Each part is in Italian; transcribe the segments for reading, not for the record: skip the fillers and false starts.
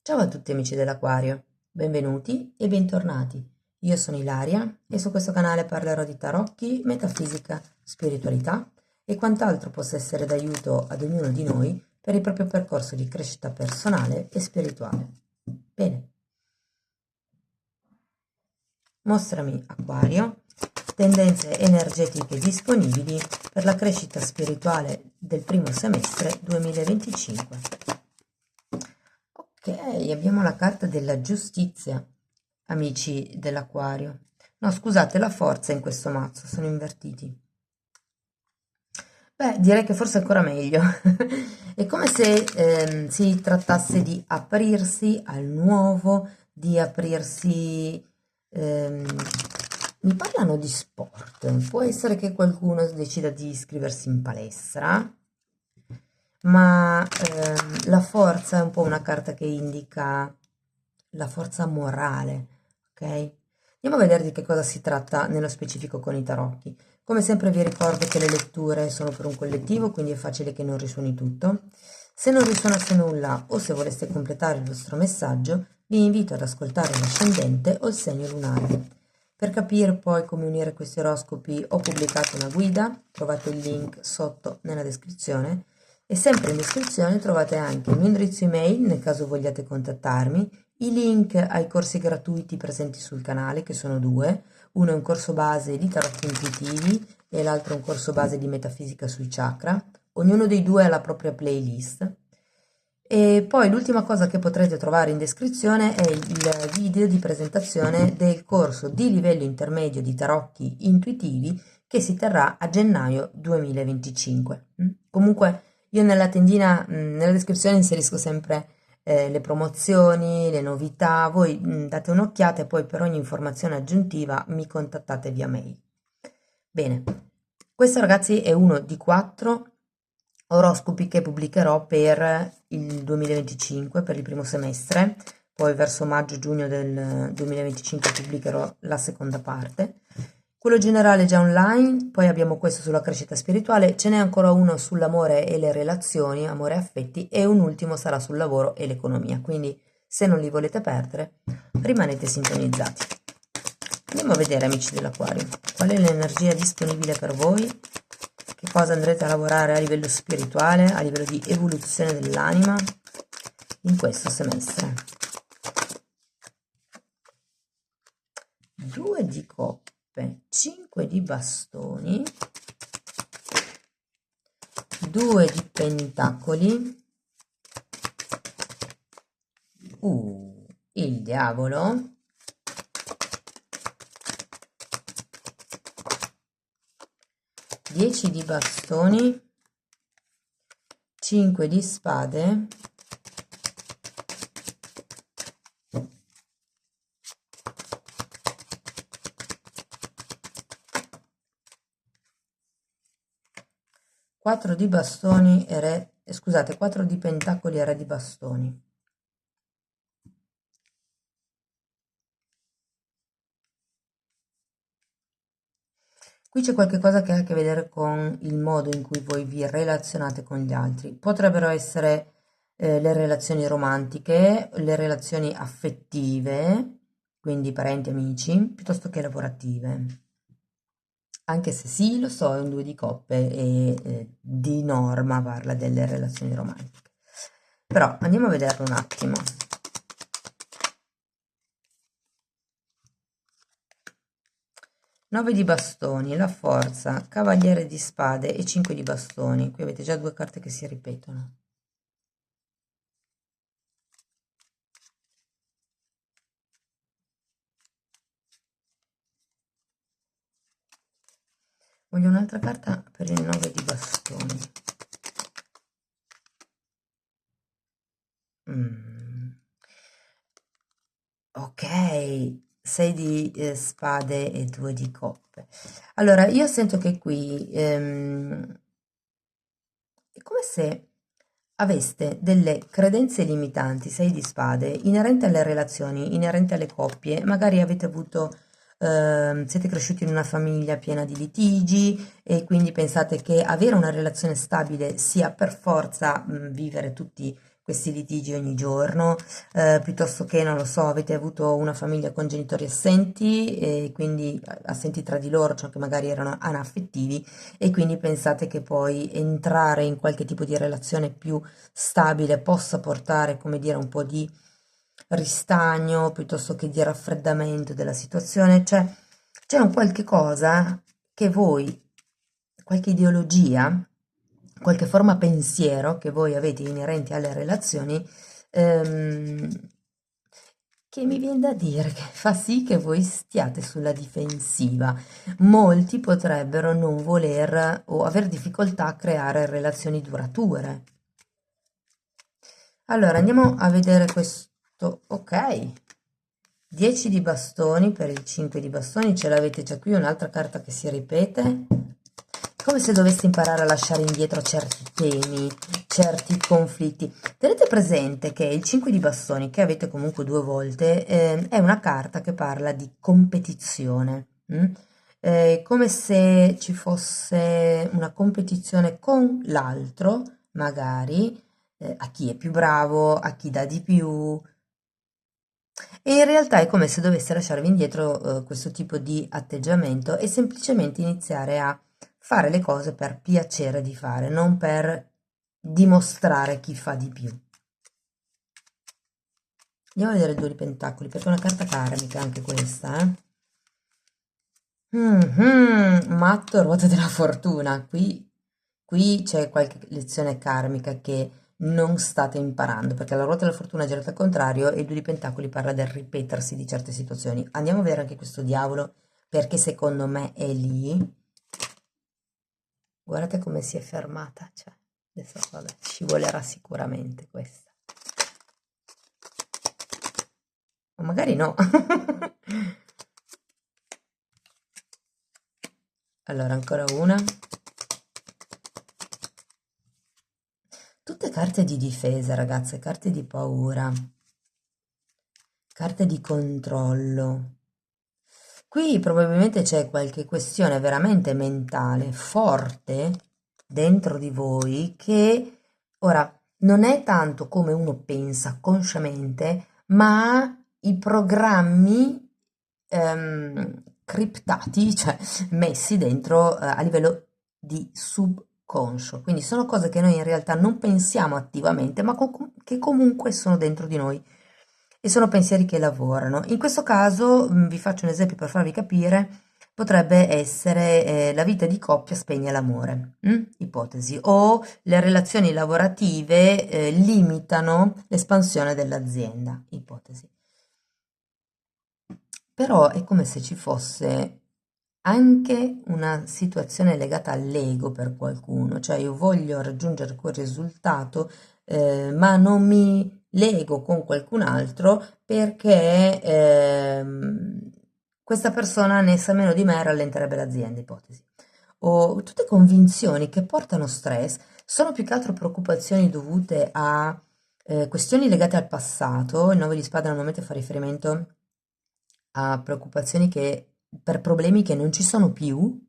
Ciao a tutti amici dell'Aquario, benvenuti e bentornati. Io sono Ilaria e su questo canale parlerò di tarocchi, metafisica, spiritualità e quant'altro possa essere d'aiuto ad ognuno di noi per il proprio percorso di crescita personale e spirituale. Bene, mostrami Acquario, tendenze energetiche disponibili per la crescita spirituale del primo semestre 2025. Ok, abbiamo la carta della giustizia, amici dell'Aquario. No, scusate, la forza in questo mazzo, sono invertiti. Beh, direi che forse è ancora meglio. È come se si trattasse di aprirsi al nuovo, di aprirsi... ehm, mi parlano di sport. Può essere che qualcuno decida di iscriversi in palestra, ma la forza è un po' una carta che indica la forza morale, ok? Andiamo a vedere di che cosa si tratta nello specifico con i tarocchi. Come sempre vi ricordo che le letture sono per un collettivo, quindi è facile che non risuoni tutto. Se non risuonasse nulla o se voleste completare il vostro messaggio, vi invito ad ascoltare l'ascendente o il segno lunare. Per capire poi come unire questi oroscopi ho pubblicato una guida, trovate il link sotto nella descrizione e sempre in descrizione trovate anche il mio indirizzo email nel caso vogliate contattarmi, i link ai corsi gratuiti presenti sul canale, che sono due, uno è un corso base di tarocchi intuitivi e l'altro è un corso base di metafisica sui chakra, ognuno dei due ha la propria playlist. E poi l'ultima cosa che potrete trovare in descrizione è il video di presentazione del corso di livello intermedio di tarocchi intuitivi che si terrà a gennaio 2025. Comunque io nella tendina, nella descrizione inserisco sempre le promozioni, le novità, voi date un'occhiata e poi per ogni informazione aggiuntiva mi contattate via mail. Bene, questo ragazzi è uno di 4 oroscopi che pubblicherò per il 2025, per il primo semestre, poi verso maggio-giugno del 2025 pubblicherò la seconda parte. Quello generale è già online, poi abbiamo questo sulla crescita spirituale, ce n'è ancora uno sull'amore e le relazioni, amore e affetti, e un ultimo sarà sul lavoro e l'economia, quindi se non li volete perdere rimanete sintonizzati. Andiamo a vedere amici dell'Aquario, qual è l'energia disponibile per voi, che cosa andrete a lavorare a livello spirituale, a livello di evoluzione dell'anima in questo semestre. 2 di coppe, 5 di bastoni, 2 di pentacoli, il diavolo, 10 di bastoni, 5 di spade, 4 di bastoni e re, scusate, 4 di pentacoli e re di bastoni. Qui c'è qualche cosa che ha a che vedere con il modo in cui voi vi relazionate con gli altri. Potrebbero essere le relazioni romantiche, le relazioni affettive, quindi parenti, amici, piuttosto che lavorative. Anche se sì, lo so, è un 2 di coppe e di norma parla delle relazioni romantiche. Però andiamo a vederlo un attimo. 9 di bastoni, la forza, cavaliere di spade e 5 di bastoni. Qui avete già due carte che si ripetono. Voglio un'altra carta per il 9 di bastoni. Ok, 6 di spade e 2 di coppe. Allora, io sento che qui è come se aveste delle credenze limitanti, 6 di spade, inerenti alle relazioni, inerenti alle coppie. Magari avete avuto, siete cresciuti in una famiglia piena di litigi e quindi pensate che avere una relazione stabile sia per forza vivere tutti questi litigi ogni giorno, piuttosto che, non lo so, avete avuto una famiglia con genitori assenti e quindi assenti tra di loro, cioè che magari erano anaffettivi e quindi pensate che poi entrare in qualche tipo di relazione più stabile possa portare, come dire, un po' di ristagno piuttosto che di raffreddamento della situazione, cioè c'è un qualche cosa che voi, qualche ideologia, qualche forma pensiero che voi avete inerenti alle relazioni, ehm, che mi viene da dire che fa sì che voi stiate sulla difensiva. Molti potrebbero non voler o aver difficoltà a creare relazioni durature. Allora, andiamo a vedere questo. Ok, 10 di bastoni per il 5 di bastoni, ce l'avete già qui, un'altra carta che si ripete. Come se doveste imparare a lasciare indietro certi temi, certi conflitti. Tenete presente che il 5 di bastoni, che avete comunque due volte, è una carta che parla di competizione. Come se ci fosse una competizione con l'altro, magari, a chi è più bravo, a chi dà di più. E in realtà è come se dovesse lasciarvi indietro, questo tipo di atteggiamento e semplicemente iniziare a fare le cose per piacere di fare, non per dimostrare chi fa di più. Andiamo a vedere il 2 di pentacoli, perché è una carta karmica anche questa, eh. Matto, ruota della fortuna. Qui c'è qualche lezione karmica che non state imparando, perché la ruota della fortuna è girata al contrario e il 2 di pentacoli parla del ripetersi di certe situazioni. Andiamo a vedere anche questo diavolo, perché secondo me è lì. Guardate come si è fermata, cioè, adesso vabbè, scivolerà sicuramente questa. O magari no. Allora, ancora una. Tutte carte di difesa, ragazze, carte di paura, carte di controllo. Qui probabilmente c'è qualche questione veramente mentale, forte, dentro di voi, che ora non è tanto come uno pensa consciamente, ma i programmi criptati, cioè messi dentro a livello di subconscio. Quindi sono cose che noi in realtà non pensiamo attivamente, ma che comunque sono dentro di noi e sono pensieri che lavorano. In questo caso, vi faccio un esempio per farvi capire, potrebbe essere la vita di coppia spegne l'amore, ipotesi, o le relazioni lavorative limitano l'espansione dell'azienda, ipotesi. Però è come se ci fosse anche una situazione legata all'ego per qualcuno, cioè io voglio raggiungere quel risultato, ma non mi lego con qualcun altro perché questa persona ne sa meno di me e rallenterebbe l'azienda, ipotesi. O tutte convinzioni che portano stress sono più che altro preoccupazioni dovute a questioni legate al passato. Il 9 di spada normalmente fa riferimento a preoccupazioni che per problemi che non ci sono più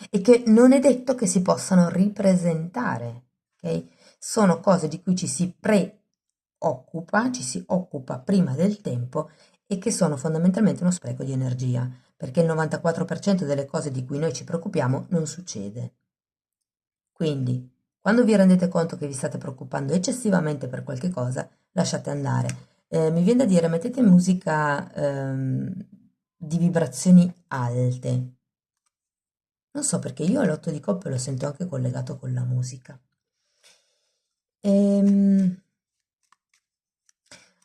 e che non è detto che si possano ripresentare, ok? Sono cose di cui ci si preoccupa, ci si occupa prima del tempo e che sono fondamentalmente uno spreco di energia, perché il 94% delle cose di cui noi ci preoccupiamo non succede. Quindi, quando vi rendete conto che vi state preoccupando eccessivamente per qualche cosa, lasciate andare. Mi viene da dire, mettete musica di vibrazioni alte. Non so perché io l'otto di coppe lo sento anche collegato con la musica.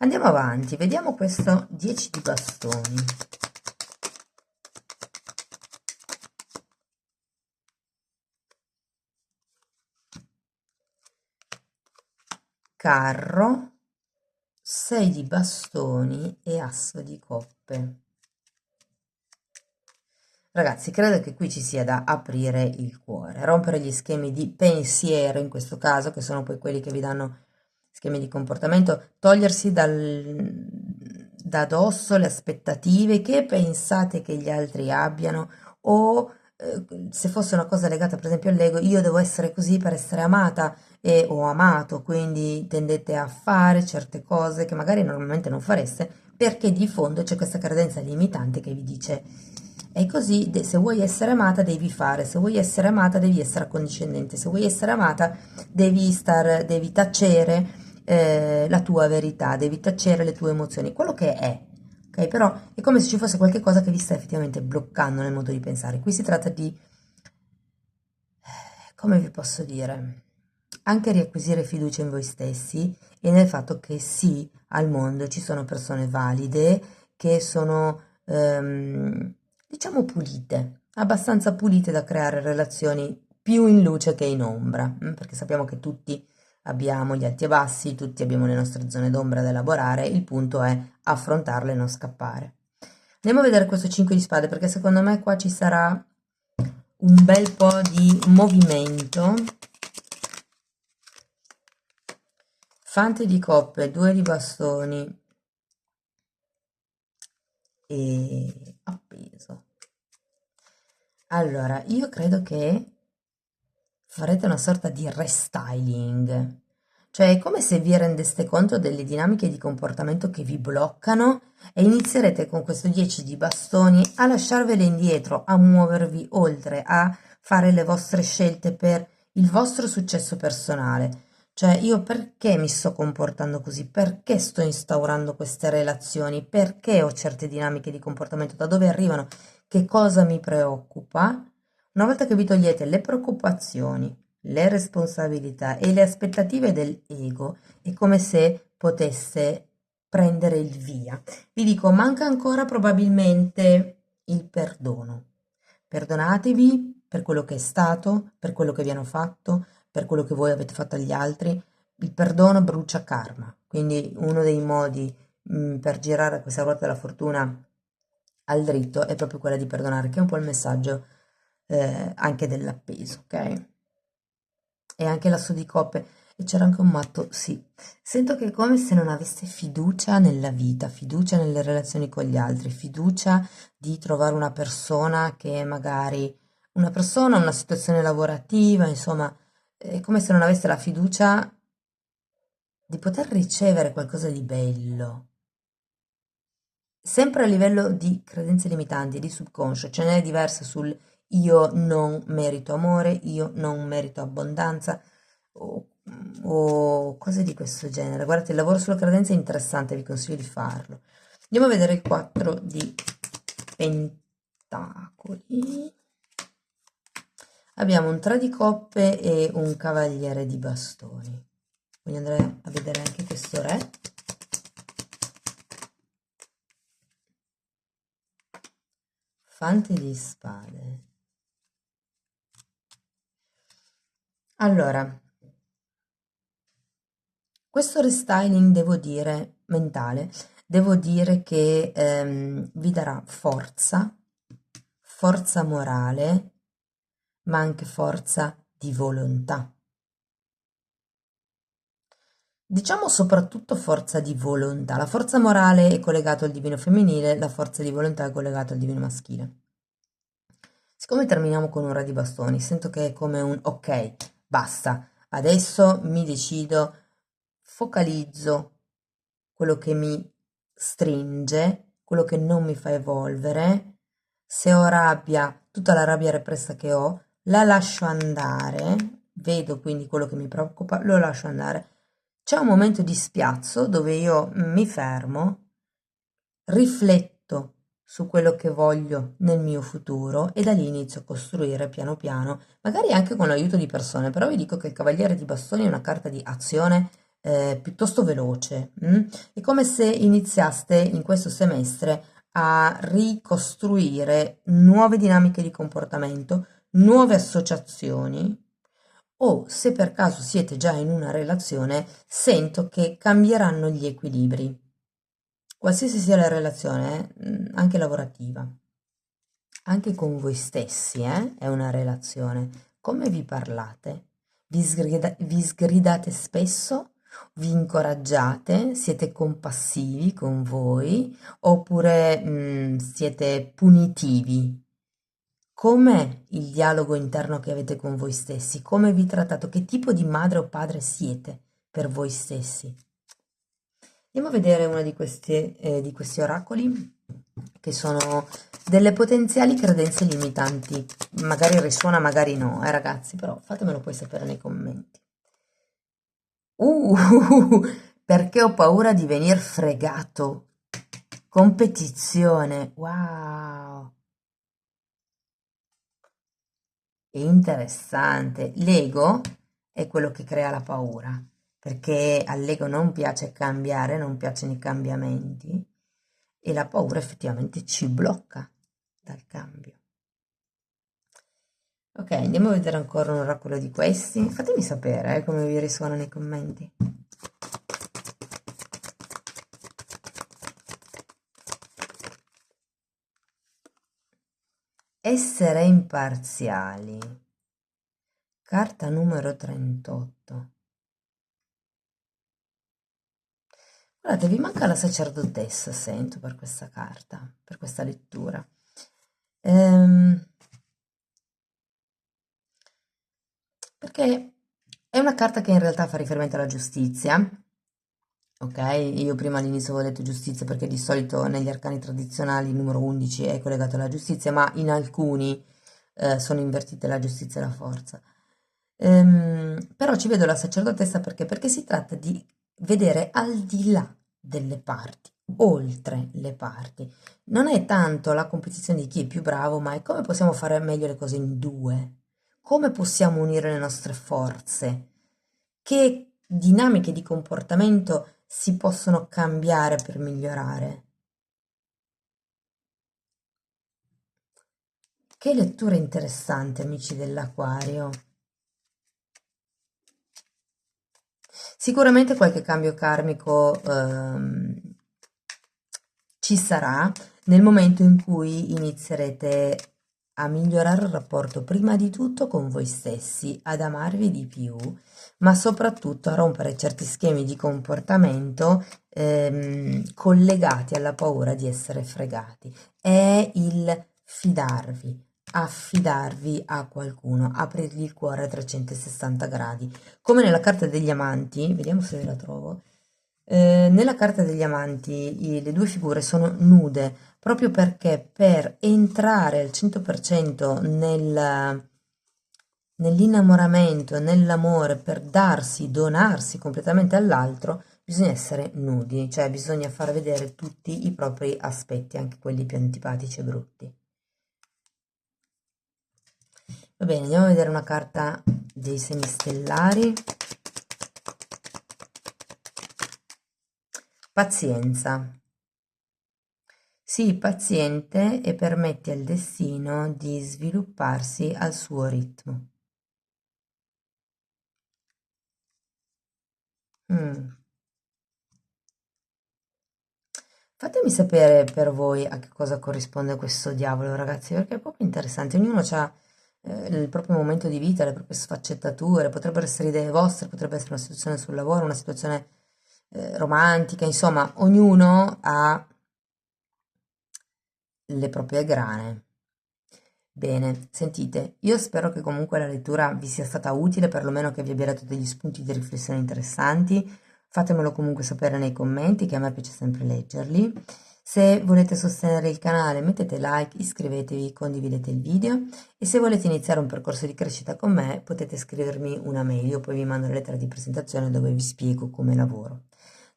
Andiamo avanti, vediamo questo 10 di bastoni. Carro, 6 di bastoni e asso di coppe. Ragazzi, credo che qui ci sia da aprire il cuore, rompere gli schemi di pensiero, in questo caso, che sono poi quelli che vi danno schemi di comportamento, togliersi da addosso le aspettative che pensate che gli altri abbiano o se fosse una cosa legata per esempio all'ego, io devo essere così per essere amata, o amato, quindi tendete a fare certe cose che magari normalmente non fareste perché di fondo c'è questa credenza limitante che vi dice è così, se vuoi essere amata devi fare, se vuoi essere amata devi essere accondiscendente, se vuoi essere amata devi tacere la tua verità, devi tacere le tue emozioni, quello che è. Ok, però è come se ci fosse qualche cosa che vi sta effettivamente bloccando nel modo di pensare. Qui si tratta di, come vi posso dire, anche riacquisire fiducia in voi stessi e nel fatto che sì, al mondo ci sono persone valide che sono, diciamo, pulite, abbastanza pulite da creare relazioni più in luce che in ombra, perché sappiamo che tutti abbiamo gli alti e bassi, tutti abbiamo le nostre zone d'ombra da elaborare, il punto è affrontarle e non scappare. Andiamo a vedere questo 5 di spade perché secondo me qua ci sarà un bel po' di movimento. Fante di coppe, 2 di bastoni e appeso. Allora, io credo che farete una sorta di restyling, cioè è come se vi rendeste conto delle dinamiche di comportamento che vi bloccano e inizierete con questo 10 di bastoni a lasciarvele indietro, a muovervi oltre, a fare le vostre scelte per il vostro successo personale. Cioè, io perché mi sto comportando così? Perché sto instaurando queste relazioni? Perché ho certe dinamiche di comportamento? Da dove arrivano? Che cosa mi preoccupa? Una volta che vi togliete le preoccupazioni, le responsabilità e le aspettative dell'ego, è come se potesse prendere il via. Vi dico, manca ancora probabilmente il perdono. Perdonatevi per quello che è stato, per quello che vi hanno fatto, per quello che voi avete fatto agli altri. Il perdono brucia karma, quindi uno dei modi per girare questa ruota della fortuna al dritto è proprio quella di perdonare, che è un po' il messaggio anche dell'appeso, ok? E anche l'asso di coppe, e c'era anche un matto, sì. Sento che è come se non aveste fiducia nella vita, fiducia nelle relazioni con gli altri, fiducia di trovare una persona che magari, una persona, una situazione lavorativa, insomma, è come se non aveste la fiducia di poter ricevere qualcosa di bello. Sempre a livello di credenze limitanti, di subconscio, ce n'è diverse sul io non merito amore, io non merito abbondanza o cose di questo genere. Guardate, il lavoro sulla credenza è interessante, vi consiglio di farlo. Andiamo a vedere il 4 di pentacoli. Abbiamo un 3 di coppe e un cavaliere di bastoni. Voglio andare a vedere anche questo re. Fante di spade. Allora, questo restyling devo dire, mentale, devo dire che vi darà forza, forza morale, ma anche forza di volontà. Diciamo soprattutto forza di volontà. La forza morale è collegata al divino femminile, la forza di volontà è collegata al divino maschile. Siccome terminiamo con un re di bastoni, sento che è come un ok, basta, adesso mi decido, focalizzo quello che mi stringe, quello che non mi fa evolvere. Se ho rabbia, tutta la rabbia repressa che ho, la lascio andare, vedo quindi quello che mi preoccupa, lo lascio andare. C'è un momento di spiazzo dove io mi fermo, rifletto su quello che voglio nel mio futuro e da lì inizio a costruire piano piano, magari anche con l'aiuto di persone, però vi dico che il Cavaliere di Bastoni è una carta di azione piuttosto veloce. È come se iniziaste in questo semestre a ricostruire nuove dinamiche di comportamento, nuove associazioni o se per caso siete già in una relazione, sento che cambieranno gli equilibri. Qualsiasi sia la relazione, anche lavorativa, anche con voi stessi, è una relazione. Come vi parlate? Vi sgridate spesso? Vi incoraggiate? Siete compassivi con voi? Oppure siete punitivi? Com'è il dialogo interno che avete con voi stessi? Come vi trattate? Che tipo di madre o padre siete per voi stessi? Andiamo a vedere uno di questi oracoli, che sono delle potenziali credenze limitanti. Magari risuona, magari no, ragazzi, però fatemelo poi sapere nei commenti. Uh, perché ho paura di venir fregato. Competizione, wow. È interessante. L'ego è quello che crea la paura, perché all'ego non piace cambiare, non piacciono i cambiamenti e la paura effettivamente ci blocca dal cambio. Ok, andiamo a vedere ancora un oracolo di questi. Fatemi sapere come vi risuona nei commenti. Essere imparziali. Carta numero 38. Guardate, vi manca la sacerdotessa, sento, per questa carta, per questa lettura. Perché è una carta che in realtà fa riferimento alla giustizia, ok? Io prima all'inizio avevo detto giustizia perché di solito negli arcani tradizionali il numero 11 è collegato alla giustizia, ma in alcuni sono invertite la giustizia e la forza. Però ci vedo la sacerdotessa perché? Perché si tratta di vedere al di là delle parti, oltre le parti. Non è tanto la competizione di chi è più bravo, ma è come possiamo fare meglio le cose in due, come possiamo unire le nostre forze, che dinamiche di comportamento si possono cambiare per migliorare. Che lettura interessante, amici dell'Aquario. Sicuramente qualche cambio karmico ci sarà nel momento in cui inizierete a migliorare il rapporto prima di tutto con voi stessi, ad amarvi di più, ma soprattutto a rompere certi schemi di comportamento collegati alla paura di essere fregati. È il fidarvi, affidarvi a qualcuno, aprirgli il cuore a 360 gradi. Come nella carta degli amanti, vediamo se ve la trovo. Nella carta degli amanti le due figure sono nude proprio perché per entrare al 100% nell'innamoramento, nell'amore, per darsi, donarsi completamente all'altro, bisogna essere nudi, cioè bisogna far vedere tutti i propri aspetti, anche quelli più antipatici e brutti. Va bene, andiamo a vedere una carta dei semi stellari. Pazienza. Sii paziente e permetti al destino di svilupparsi al suo ritmo. Mm. Fatemi sapere per voi a che cosa corrisponde questo diavolo, ragazzi, perché è proprio interessante. Ognuno ha il proprio momento di vita, le proprie sfaccettature, potrebbero essere idee vostre, potrebbe essere una situazione sul lavoro, una situazione romantica, insomma, ognuno ha le proprie grane. Bene, sentite, io spero che comunque la lettura vi sia stata utile, perlomeno che vi abbia dato degli spunti di riflessione interessanti. Fatemelo comunque sapere nei commenti, che a me piace sempre leggerli. Se volete sostenere il canale mettete like, iscrivetevi, condividete il video e se volete iniziare un percorso di crescita con me potete scrivermi una mail, io poi vi mando la lettera di presentazione dove vi spiego come lavoro.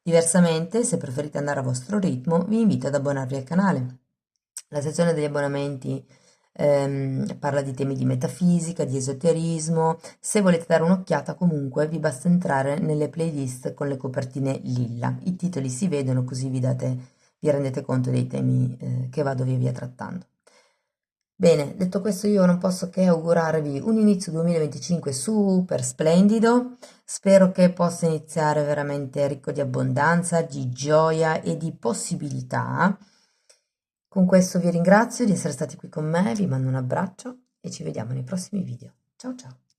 Diversamente, se preferite andare a vostro ritmo, vi invito ad abbonarvi al canale. La sezione degli abbonamenti parla di temi di metafisica, di esoterismo. Se volete dare un'occhiata, comunque vi basta entrare nelle playlist con le copertine lilla. I titoli si vedono così vi rendete conto dei temi che vado via via trattando. Bene, detto questo io non posso che augurarvi un inizio 2025 super splendido, spero che possa iniziare veramente ricco di abbondanza, di gioia e di possibilità. Con questo vi ringrazio di essere stati qui con me, vi mando un abbraccio e ci vediamo nei prossimi video. Ciao ciao!